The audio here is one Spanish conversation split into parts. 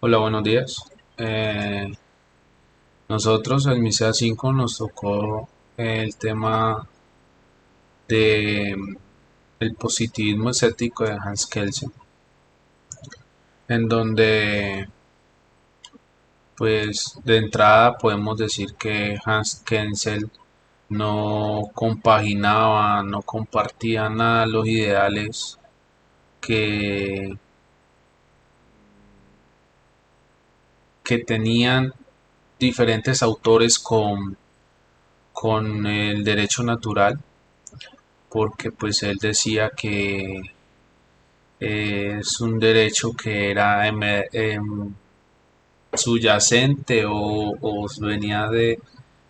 Hola, buenos días. Nosotros en MISEA 5 nos tocó el tema de el positivismo escéptico de Hans Kelsen, en donde pues de entrada podemos decir que Hans Kelsen no compaginaba, no compartía nada los ideales que, que tenían diferentes autores con el derecho natural, porque pues él decía que es un derecho que era subyacente o venía de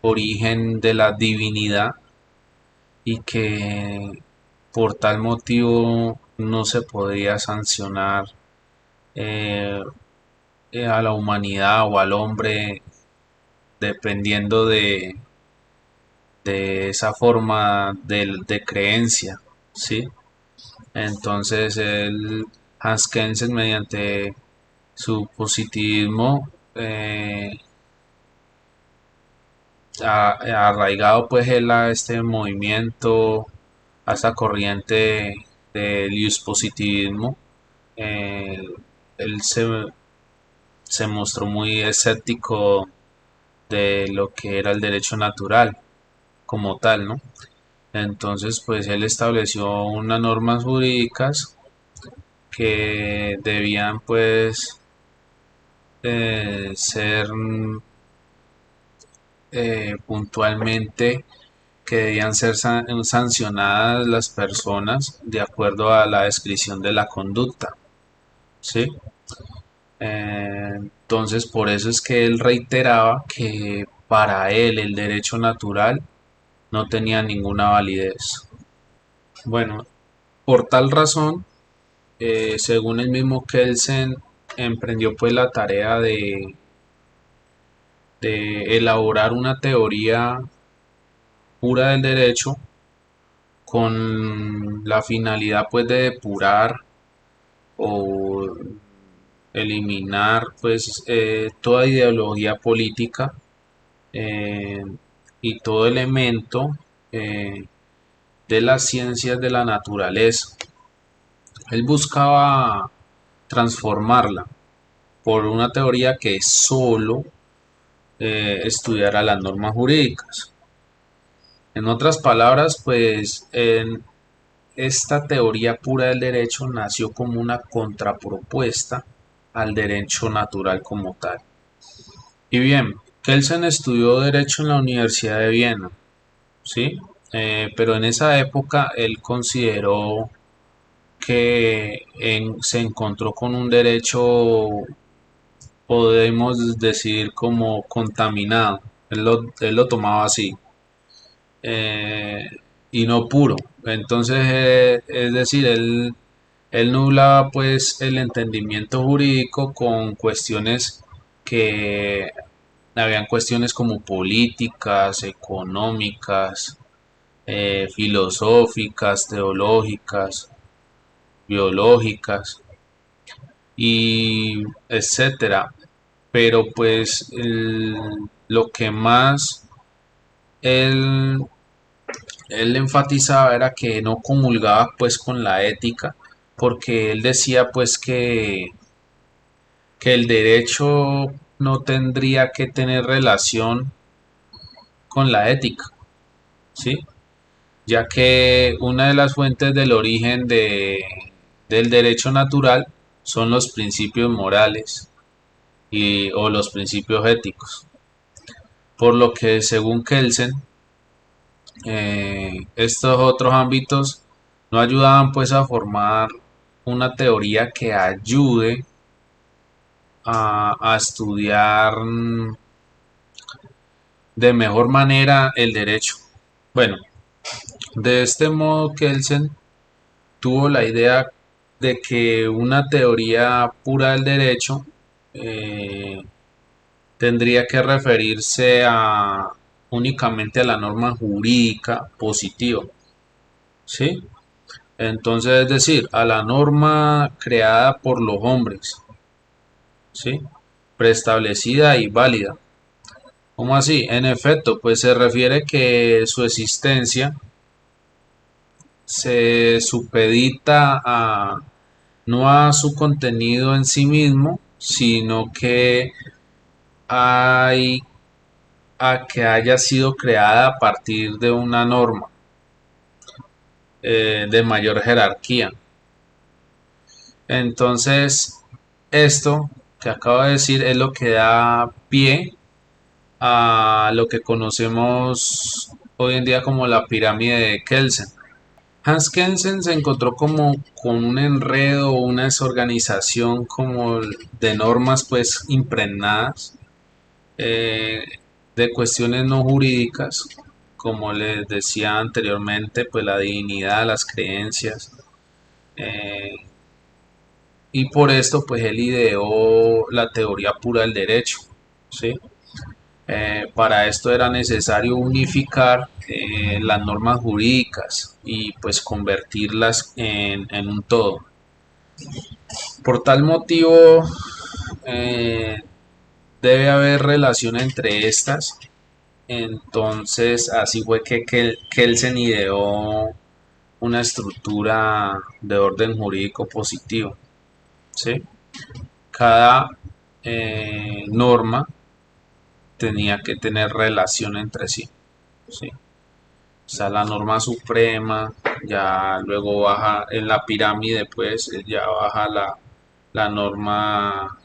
origen de la divinidad y que por tal motivo no se podía sancionar eh, a la humanidad o al hombre dependiendo de esa forma de creencia, ¿sí? Entonces Hans Kelsen mediante su positivismo arraigado pues él a este movimiento, a esta corriente del positivismo, eh, él se mostró muy escéptico de lo que era el derecho natural como tal, ¿no? Entonces pues él estableció unas normas jurídicas que debían pues ser puntualmente que debían ser sancionadas las personas de acuerdo a la descripción de la conducta, ¿sí? Entonces, por eso es que él reiteraba que para él el derecho natural no tenía ninguna validez. Bueno, por tal razón, según el mismo Kelsen, emprendió pues la tarea de elaborar una teoría pura del derecho con la finalidad pues de depurar o eliminar pues toda ideología política eh, y todo elemento eh, de las ciencias de la naturaleza. Él buscaba transformarla por una teoría que solo estudiara las normas jurídicas. En otras palabras, pues en esta teoría pura del derecho nació como una contrapropuesta al derecho natural como tal. Y bien, Kelsen estudió derecho en la Universidad de Viena, ¿sí? Pero en esa época él consideró que se encontró con un derecho, podemos decir, como contaminado. Él lo tomaba así. eh, y no puro. Entonces, es decir, él nublaba pues el entendimiento jurídico con cuestiones que habían cuestiones como políticas, económicas, filosóficas, teológicas, biológicas y etcétera. Pero pues lo que más él él enfatizaba era que no comulgaba pues con la ética, porque él decía pues que el derecho no tendría que tener relación con la ética, ¿sí? Ya que una de las fuentes del origen del derecho natural son los principios morales o los principios éticos. Por lo que según Kelsen, estos otros ámbitos no ayudaban pues a formar una teoría que ayude a estudiar de mejor manera el derecho. Bueno, de este modo Kelsen tuvo la idea de que una teoría pura del derecho eh, tendría que referirse únicamente a la norma jurídica positiva, ¿sí? Entonces, es decir, a la norma creada por los hombres, ¿sí? preestablecida y válida. ¿Cómo así? En efecto, pues se refiere que su existencia se supedita no a su contenido en sí mismo, sino que hay a que haya sido creada a partir de una norma de mayor jerarquía. Entonces, esto que acabo de decir es lo que da pie a lo que conocemos hoy en día como la pirámide de Kelsen. Hans Kelsen se encontró como con un enredo, una desorganización como de normas pues impregnadas eh, de cuestiones no jurídicas, como les decía anteriormente, pues la dignidad, las creencias, eh, y por esto pues él ideó la teoría pura del derecho, ¿sí? Para esto era necesario unificar las normas jurídicas y pues convertirlas en un todo. Por tal motivo, eh, debe haber relación entre estas. Entonces, así fue que Kelsen ideó una estructura de orden jurídico positivo, ¿sí? Cada norma tenía que tener relación entre sí, ¿sí? O sea, la norma suprema, ya luego baja en la pirámide, pues ya baja la norma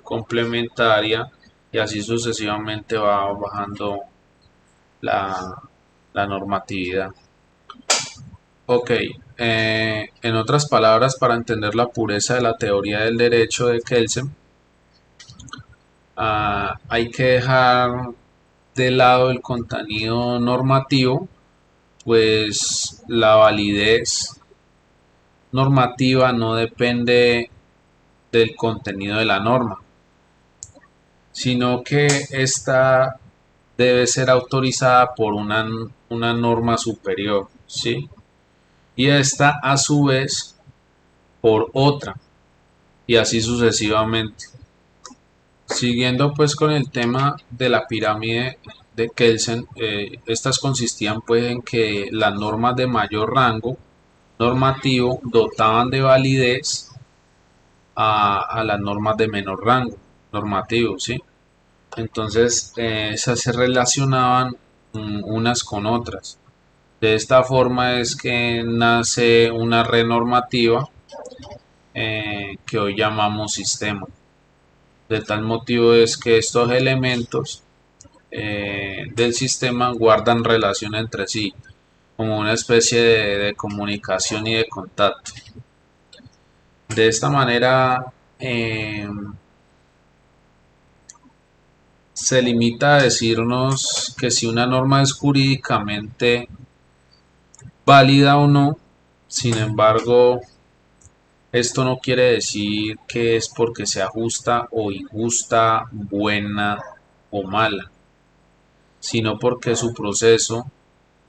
complementaria y así sucesivamente va bajando la, la normatividad. Ok, en otras palabras, para entender la pureza de la teoría del derecho de Kelsen, hay que dejar de lado el contenido normativo, pues la validez normativa no depende del contenido de la norma, sino que ésta debe ser autorizada por una norma superior, ¿sí? Y esta a su vez por otra, y así sucesivamente. Siguiendo pues con el tema de la pirámide de Kelsen, estas consistían pues en que las normas de mayor rango normativo dotaban de validez a las normas de menor rango normativo, ¿sí? Entonces, esas se relacionaban unas con otras. De esta forma es que nace una red normativa que hoy llamamos sistema. De tal motivo es que estos elementos del sistema guardan relación entre sí, como una especie de comunicación y de contacto. De esta manera se limita a decirnos que si una norma es jurídicamente válida o no. Sin embargo, esto no quiere decir que es porque sea justa o injusta, buena o mala, sino porque su proceso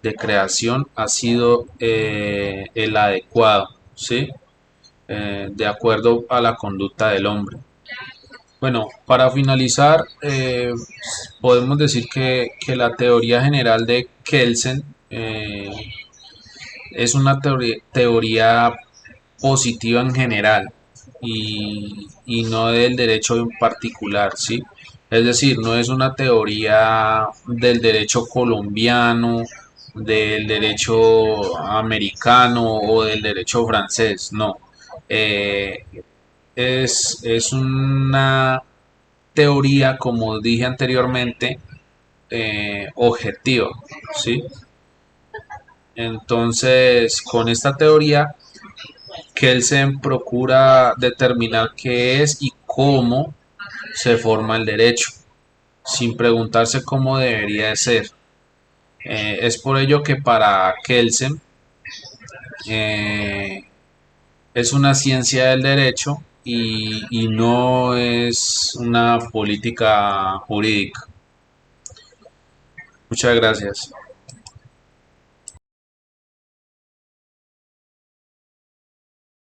de creación ha sido el adecuado, ¿sí? De acuerdo a la conducta del hombre. Bueno, para finalizar, podemos decir que la teoría general de Kelsen es una teoría positiva en general y no del derecho en particular, ¿sí? Es decir, no es una teoría del derecho colombiano, del derecho americano o del derecho francés, no. Eh, es una teoría, como dije anteriormente, objetiva, ¿sí? Entonces, con esta teoría, Kelsen procura determinar qué es y cómo se forma el derecho, sin preguntarse cómo debería de ser. Es por ello que para Kelsen eh, es una ciencia del derecho y no es una política jurídica. Muchas gracias.